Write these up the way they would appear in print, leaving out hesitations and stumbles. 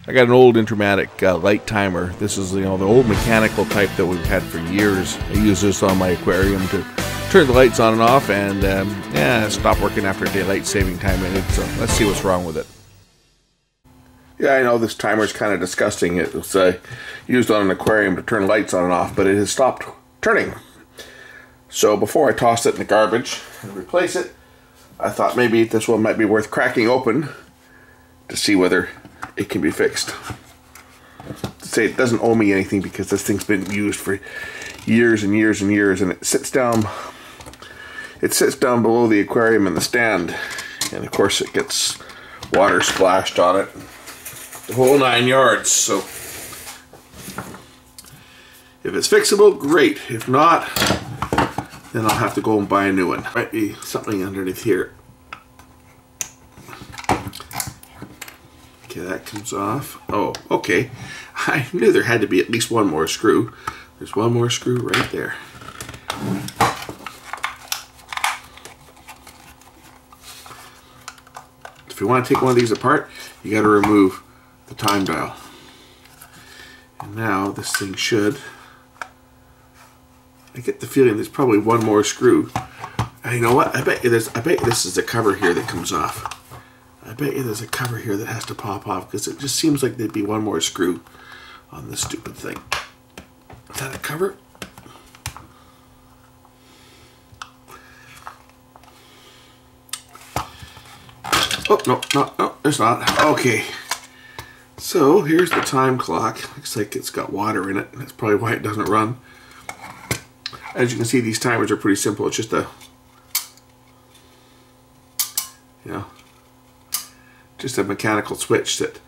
I got an old Intermatic light timer. This is, the old mechanical type that we've had for years. I use this on my aquarium to turn the lights on and off, and it stopped working after daylight saving time ended. So let's see what's wrong with it. Yeah, I know this timer is kind of disgusting. It was used on an aquarium to turn lights on and off, but it has stopped turning. So before I toss it in the garbage and replace it, I thought maybe this one might be worth cracking open to see whether it can be fixed. To say it doesn't owe me anything because this thing's been used for years and years and years, and it sits down below the aquarium in the stand, and of course it gets water splashed on it, the whole 9 yards. So if it's fixable, great. If not, then I'll have to go and buy a new one. Might be something underneath here. Okay, that comes off. Oh, okay. I knew there had to be at least one more screw. There's one more screw right there. If you want to take one of these apart, you got to remove the time dial. And now this thing should... I get the feeling there's probably one more screw. And you know what? I bet this is the cover here that comes off. I bet you there's a cover here that has to pop off, because it just seems like there'd be one more screw on this stupid thing. Is that a cover? Oh, no, there's not. Okay. So here's the time clock. Looks like it's got water in it. That's probably why it doesn't run. As you can see, these timers are pretty simple. It's just a, just a mechanical switch that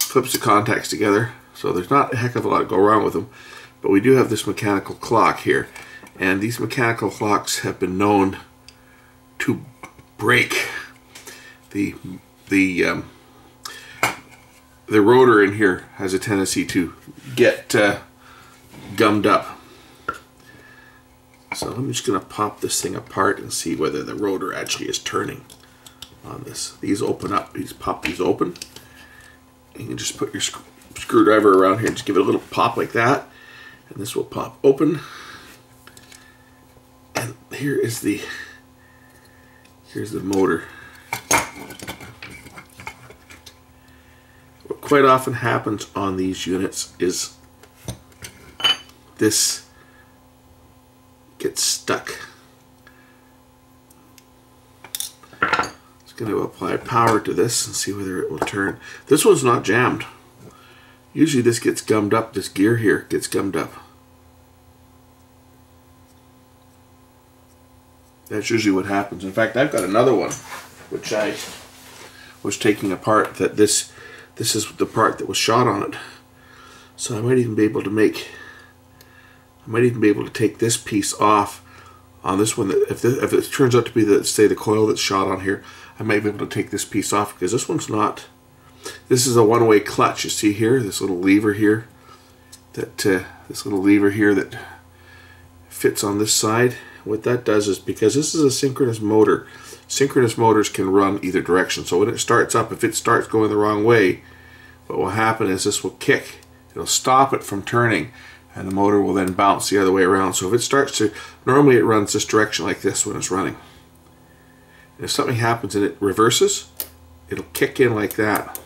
flips the contacts together. So there's not a heck of a lot to go wrong with them. But we do have this mechanical clock here. And these mechanical clocks have been known to break. The rotor in here has a tendency to get gummed up. So I'm just going to pop this thing apart and see whether the rotor actually is turning on this. These open up. Pop these open. And you can just put your screwdriver around here and just give it a little pop like that. And this will pop open. And here's the motor. What quite often happens on these units is this gets stuck. Just going to apply power to this and see whether it will turn. This one's not jammed. Usually this gets gummed up. This gear here gets gummed up. That's usually what happens. In fact, I've got another one which I was taking apart, that this is the part that was shot on it. So I might even be able to take this piece off on this one. If it turns out to be the coil that's shot on here, I might be able to take this piece off, because this one's not. This is a one-way clutch. You see here, this little lever here, that fits on this side. What that does is, because this is a synchronous motor, synchronous motors can run either direction. So when it starts up, if it starts going the wrong way, what will happen is this will kick. It'll stop it from turning, and the motor will then bounce the other way around. So if it starts to, normally it runs this direction like this when it's running. And if something happens and it reverses, it'll kick in like that.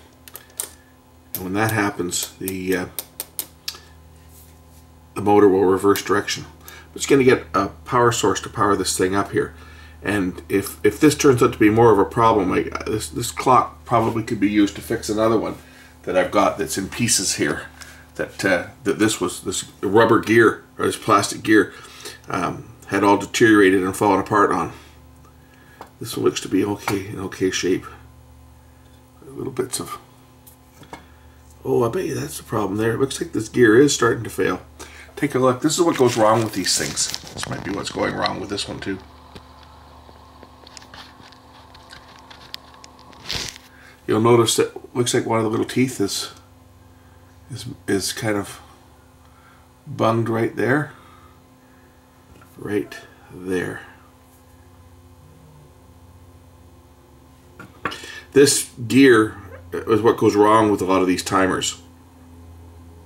And when that happens, the motor will reverse direction. It's going to get a power source to power this thing up here. And if this turns out to be more of a problem, this clock probably could be used to fix another one that I've got that's in pieces here. That this rubber gear, or this plastic gear, had all deteriorated and fallen apart on. This one looks to be in okay shape. Little bits of... Oh, I bet you that's the problem there. It looks like this gear is starting to fail. Take a look. This is what goes wrong with these things. This might be what's going wrong with this one too. You'll notice that it looks like one of the little teeth is kind of bunged right there. Right there. This gear is what goes wrong with a lot of these timers.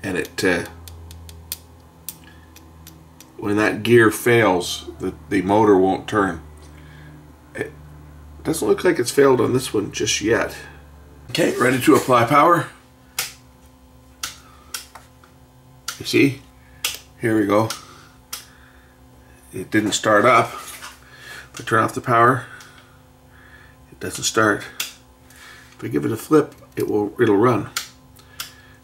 And when that gear fails, the motor won't turn. It doesn't look like it's failed on this one just yet. Okay, ready to apply power. You see? Here we go. It didn't start up. If I turn off the power, it doesn't start. If I give it a flip, it'll run.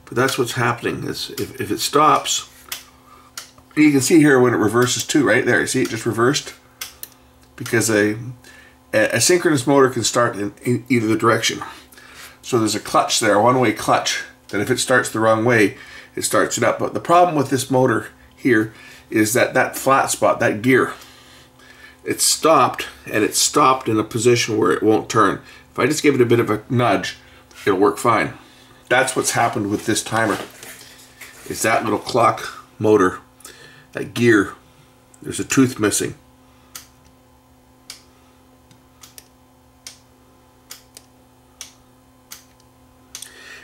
But that's what's happening. Is if it stops, you can see here when it reverses too, right there. You see it just reversed? Because a synchronous motor can start in either direction. So there's a clutch there, a one-way clutch, that if it starts the wrong way, it starts it up. But the problem with this motor here is that flat spot, that gear, it's stopped, and it's stopped in a position where it won't turn. If I just give it a bit of a nudge, it'll work fine. That's what's happened with this timer. Is that little clock motor, that gear, there's a tooth missing.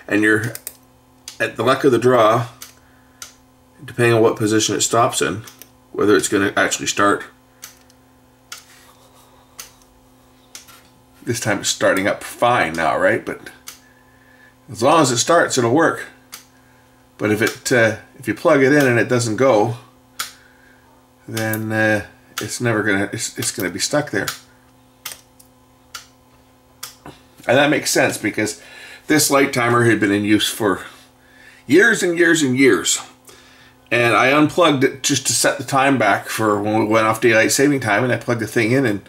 And you're at the luck of the draw, depending on what position it stops in, whether it's going to actually start. This time it's starting up fine now, right? But as long as it starts, it'll work. But if you plug it in and it doesn't go, then it's gonna be stuck there. And that makes sense, because this light timer had been in use for years and years and years. And I unplugged it just to set the time back for when we went off daylight saving time, and I plugged the thing in and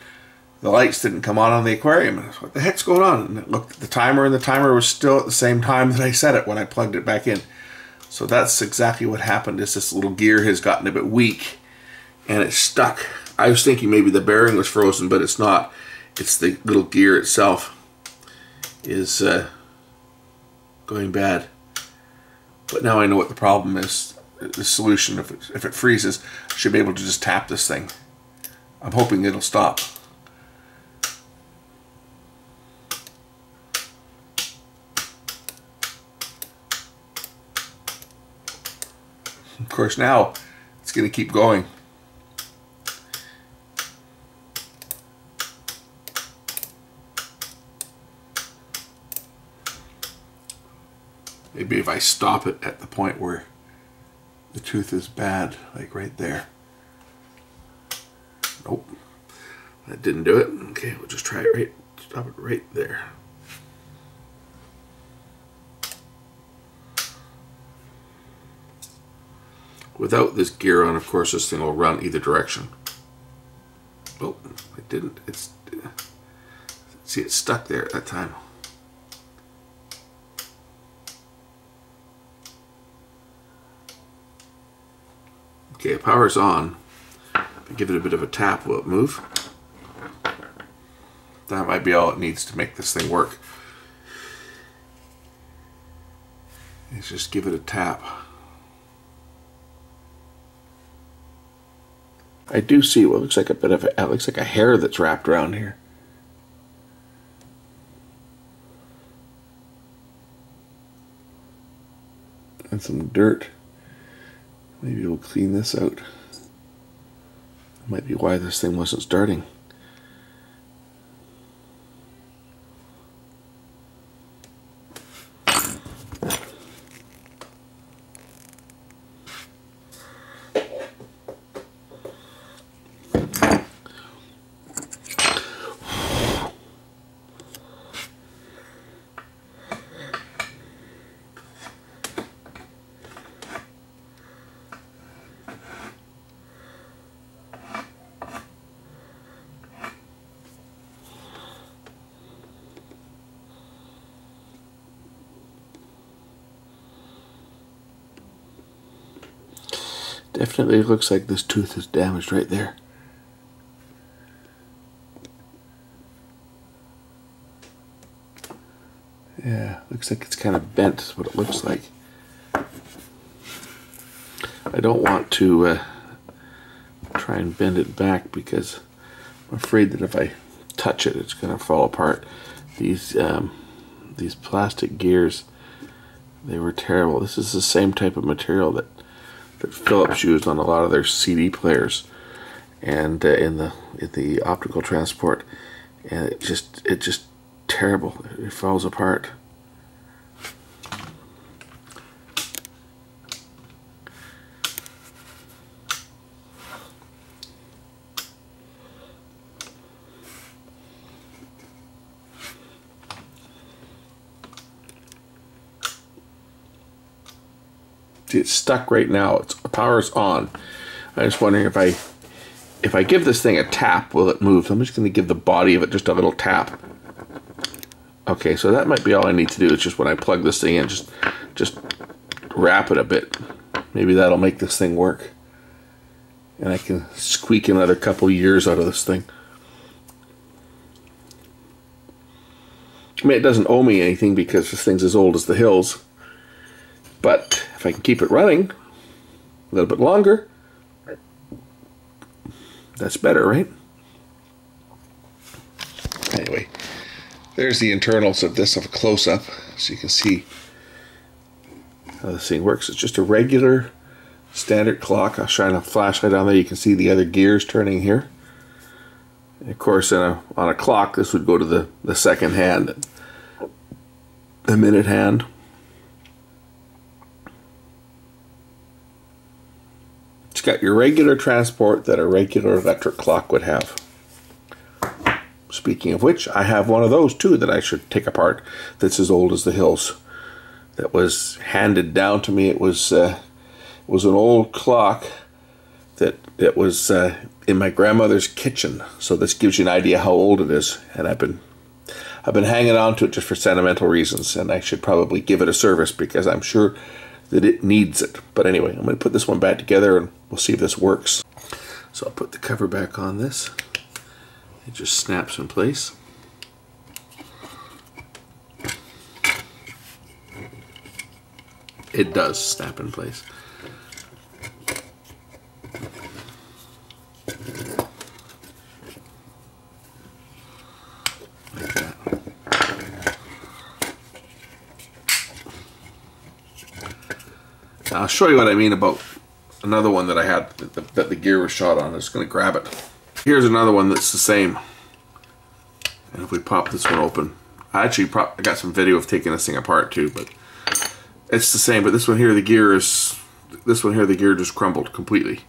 the lights didn't come on the aquarium. And I was, what the heck's going on? And I looked at the timer, and the timer was still at the same time that I set it when I plugged it back in. So that's exactly what happened. Is this little gear has gotten a bit weak and it's stuck. I was thinking maybe the bearing was frozen, but it's not. It's the little gear itself is going bad. But now I know what the problem is. The solution, if it freezes, I should be able to just tap this thing. I'm hoping it'll stop. Of course, now it's going to keep going. Maybe if I stop it at the point where the tooth is bad, like right there. Nope, that didn't do it. Okay, we'll just try it stop it right there. Without this gear on, of course, this thing will run either direction. Oh, it didn't. See, it's stuck there at that time. Okay, power's on. If I give it a bit of a tap, will it move? That might be all it needs to make this thing work. Let's just give it a tap. I do see what looks like a bit of it looks like a hair that's wrapped around here. And some dirt. Maybe we'll clean this out. That might be why this thing wasn't starting. Definitely looks like this tooth is damaged right there. Yeah, looks like it's kind of bent is what it looks like. I don't want to try and bend it back because I'm afraid that if I touch it, it's going to fall apart. These these plastic gears, they were terrible. This is the same type of material that Philips used on a lot of their CD players and in the optical transport, and it just terrible. It falls apart. It's stuck right now. Its power's on. I'm just wondering if I give this thing a tap, will it move? So I'm just going to give the body of it just a little tap. Okay, so that might be all I need to do. It's just when I plug this thing in, just wrap it a bit. Maybe that'll make this thing work, and I can squeak another couple years out of this thing. I mean, it doesn't owe me anything because this thing's as old as the hills. But if I can keep it running a little bit longer, that's better, right? Anyway, there's the internals of this, of a close-up, so you can see how this thing works. It's just a regular standard clock. I'll shine a flashlight on there. You can see the other gears turning here. And of course, on a clock, this would go to the second hand, the minute hand. It's got your regular transport that a regular electric clock would have. Speaking of which, I have one of those too that I should take apart that's as old as the hills. That was handed down to me. It was an old clock that was in my grandmother's kitchen. So this gives you an idea how old it is. And I've been hanging on to it just for sentimental reasons, and I should probably give it a service because I'm sure that it needs it. But anyway, I'm going to put this one back together and we'll see if this works. So I'll put the cover back on this. It just snaps in place. It does snap in place. Like that. Now I'll show you what I mean about another one that I had that the gear was shot on. I'm just going to grab it. Here's another one that's the same. And if we pop this one open, I got some video of taking this thing apart too, but it's the same. But this one here, the gear just crumbled completely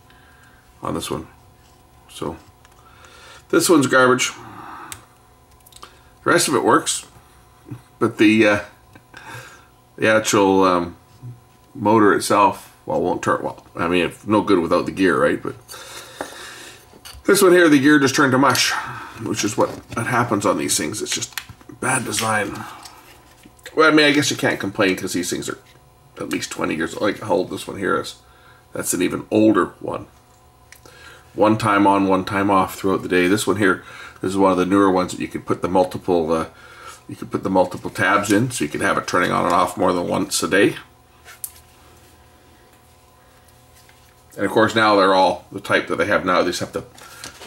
on this one. So this one's garbage. The rest of it works, but the actual motor itself, well, won't turn. Well, I mean, it's no good without the gear, right? But this one here, the gear just turned to mush, which is what happens on these things. It's just bad design. Well, I mean, I guess you can't complain because these things are at least 20 years old. Like how old this one here is. That's an even older one. One time on, one time off throughout the day. This one here, this is one of the newer ones that you could put the multiple tabs in, so you could have it turning on and off more than once a day. And of course now they're all the type that they have now. They just have the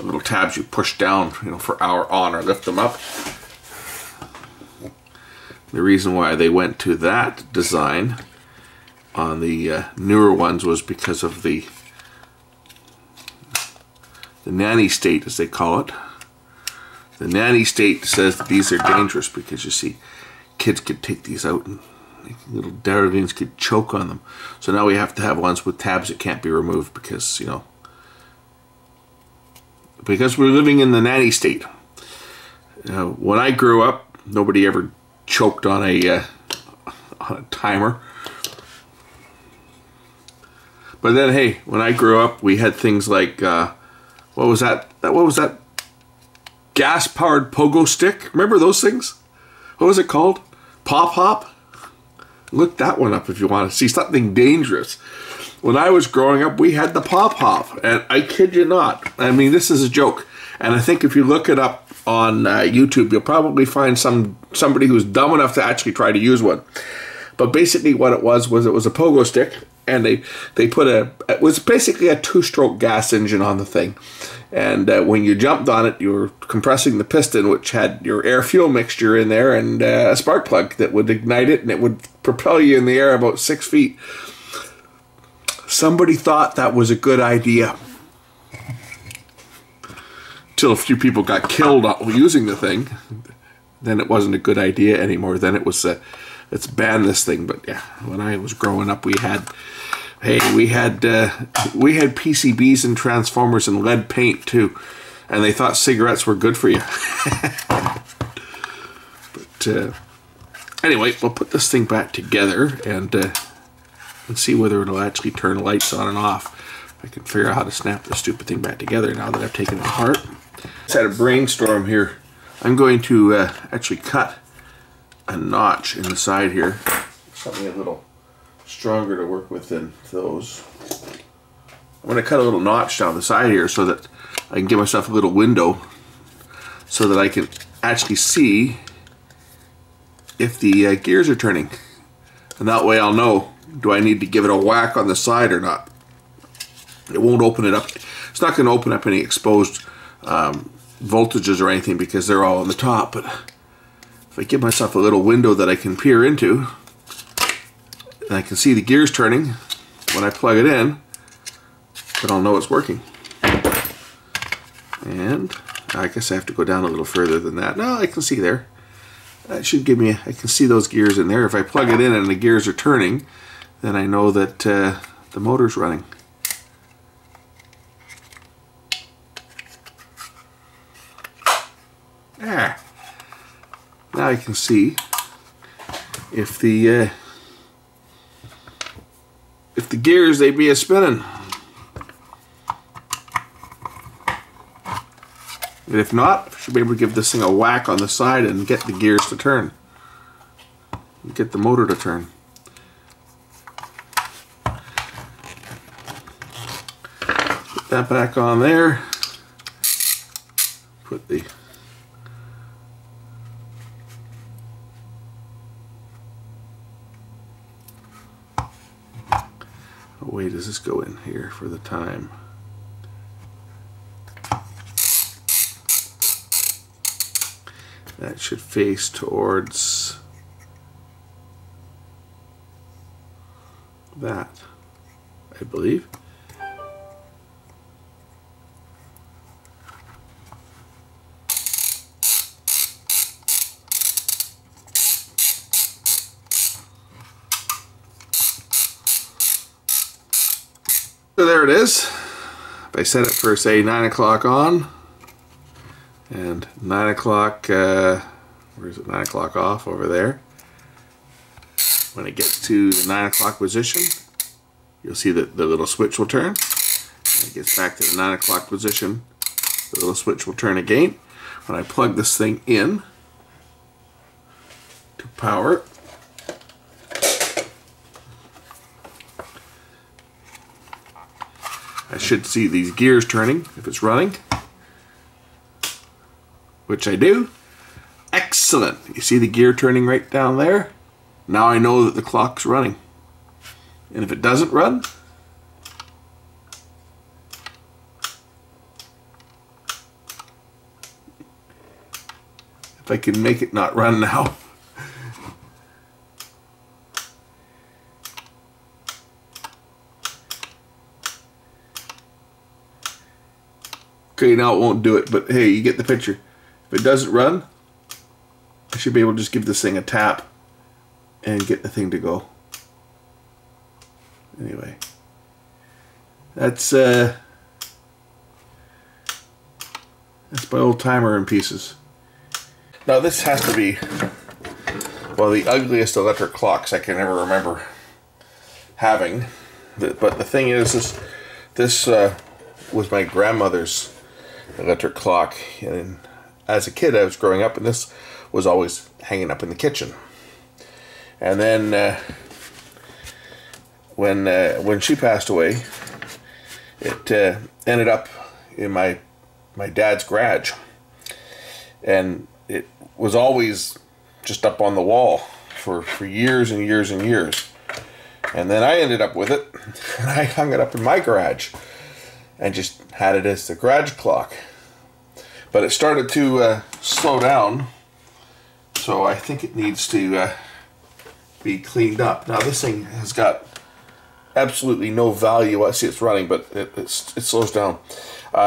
little tabs you push down, you know, for hour on or lift them up. The reason why they went to that design on the newer ones was because of the nanny state, as they call it. The nanny state says that these are dangerous because, you see, kids could take these out and little darlings could choke on them. So now we have to have ones with tabs that can't be removed because, you know, because we're living in the nanny state. When I grew up, nobody ever choked on a timer. But then, hey, when I grew up, we had things like what was that? What was that? Gas-powered pogo stick. Remember those things? What was it called? Pop-hop? Look that one up if you want to see something dangerous. When I was growing up, we had the pop-hop, and I kid you not. I mean, this is a joke. And I think if you look it up on YouTube, you'll probably find somebody who's dumb enough to actually try to use one. But basically what it was it was a pogo stick, and they put it was basically a 2-stroke gas engine on the thing. And when you jumped on it, you were compressing the piston, which had your air-fuel mixture in there, and a spark plug that would ignite it, and it would propel you in the air about 6 feet. Somebody thought that was a good idea. Till a few people got killed using the thing. Then it wasn't a good idea anymore. Then it was, let's ban this thing. But yeah, when I was growing up, we had PCBs and transformers and lead paint too, and they thought cigarettes were good for you. But anyway, we'll put this thing back together and see whether it'll actually turn lights on and off. I can figure out how to snap this stupid thing back together now that I've taken it apart. Just had a brainstorm here. I'm going to actually cut a notch in the side here, something a little stronger to work with than those. I'm going to cut a little notch down the side here so that I can give myself a little window so that I can actually see if the gears are turning. And that way I'll know, do I need to give it a whack on the side or not? It won't open it up. It's not going to open up any exposed voltages or anything because they're all on the top. But if I give myself a little window that I can peer into, and I can see the gears turning when I plug it in, then I'll know it's working. And I guess I have to go down a little further than that. No, I can see there. That should give me, I can see those gears in there. If I plug it in and the gears are turning, then I know that the motor's running. Ah. Now I can see if the gears, they be a-spinning. And if not, I should be able to give this thing a whack on the side and get the gears to turn. Get the motor to turn. Put that back on there. Put the what way does this go in here for the time? That should face towards that, I believe. So there it is. If I set it for, say, 9 o'clock on, and 9 o'clock, where is it, 9 o'clock off over there. When it gets to the 9 o'clock position, you'll see that the little switch will turn. When it gets back to the 9 o'clock position, the little switch will turn again. When I plug this thing in to power it, I should see these gears turning if it's running, which I do. Excellent. You see the gear turning right down there? Now I know that the clock's running. And if it doesn't run, if I can make it not run now. Okay, now it won't do it, but hey, you get the picture. If it doesn't run, I should be able to just give this thing a tap and get the thing to go. Anyway, that's my old timer in pieces. Now this has to be one of the ugliest electric clocks I can ever remember having. But the thing is, this was my grandmother's electric clock, and as a kid I was growing up and this was always hanging up in the kitchen. And then when she passed away, it ended up in my dad's garage, and it was always just up on the wall for years and years and years. And then I ended up with it, and I hung it up in my garage and just had it as the garage clock. But it started to slow down, so I think it needs to be cleaned up. Now this thing has got absolutely no value. I see it's running, but it slows down.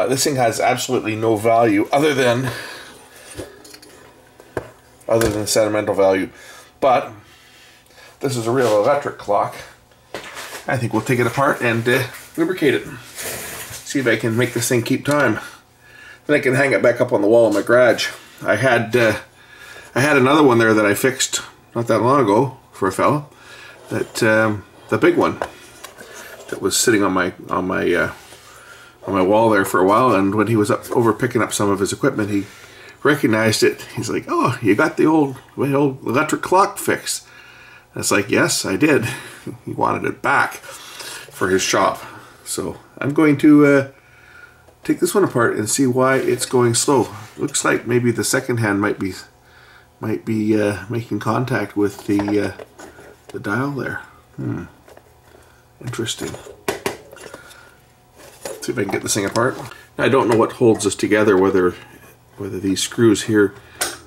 This thing has absolutely no value other than sentimental value. But this is a real electric clock. I think we'll take it apart and lubricate it. See if I can make this thing keep time. Then I can hang it back up on the wall in my garage. I had another one there that I fixed not that long ago for a fella. That the big one that was sitting on my wall there for a while, and when he was over picking up some of his equipment, he recognized it. He's like, "Oh, you got the old electric clock fixed." And it's like, yes, I did. He wanted it back for his shop. So I'm going to take this one apart and see why it's going slow. Looks like maybe the second hand might be making contact with the dial there. Interesting. See if I can get this thing apart. I don't know what holds this together, whether these screws here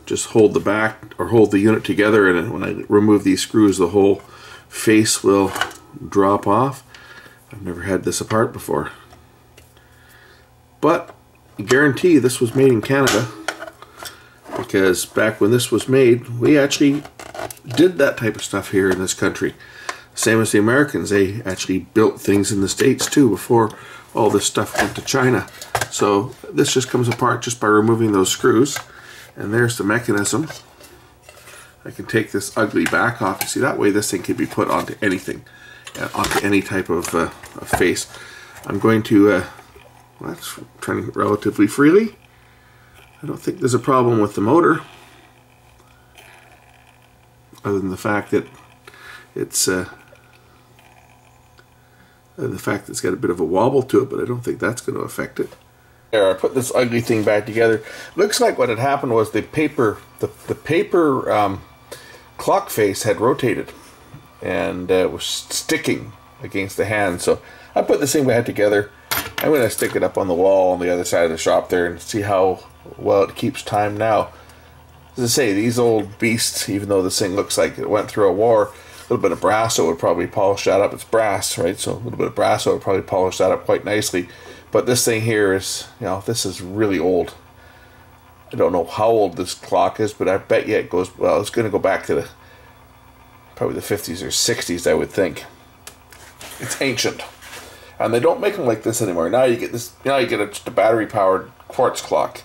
just hold the back or hold the unit together, and when I remove these screws the whole face will drop off. I've never had this apart before, but I guarantee this was made in Canada, because back when this was made we actually did that type of stuff here in this country. Same as the Americans, they actually built things in the States too before all this stuff went to China. So this just comes apart just by removing those screws, and there's the mechanism. I can take this ugly back off. You see, that way this thing can be put onto anything, onto any type of face. I'm going to that's turning relatively freely. I don't think there's a problem with the motor, other than the fact that it's got a bit of a wobble to it, but I don't think that's going to affect it. There, I put this ugly thing back together. Looks like what had happened was the paper clock face had rotated and was sticking against the hand. So I put this thing back together. I'm going to stick it up on the wall on the other side of the shop there and see how well it keeps time now. As I say, these old beasts, even though this thing looks like it went through a war, a little bit of brasso would probably polish that up. It's brass, right? So a little bit of brasso would probably polish that up quite nicely. But this thing here is, this is really old. I don't know how old this clock is, but I bet you it goes, well, it's going to go back to probably the 50s or 60s, I would think. It's ancient. And they don't make them like this anymore. Now you get this, just a battery-powered quartz clock.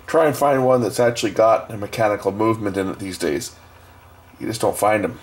Try and find one that's actually got a mechanical movement in it these days. You just don't find them.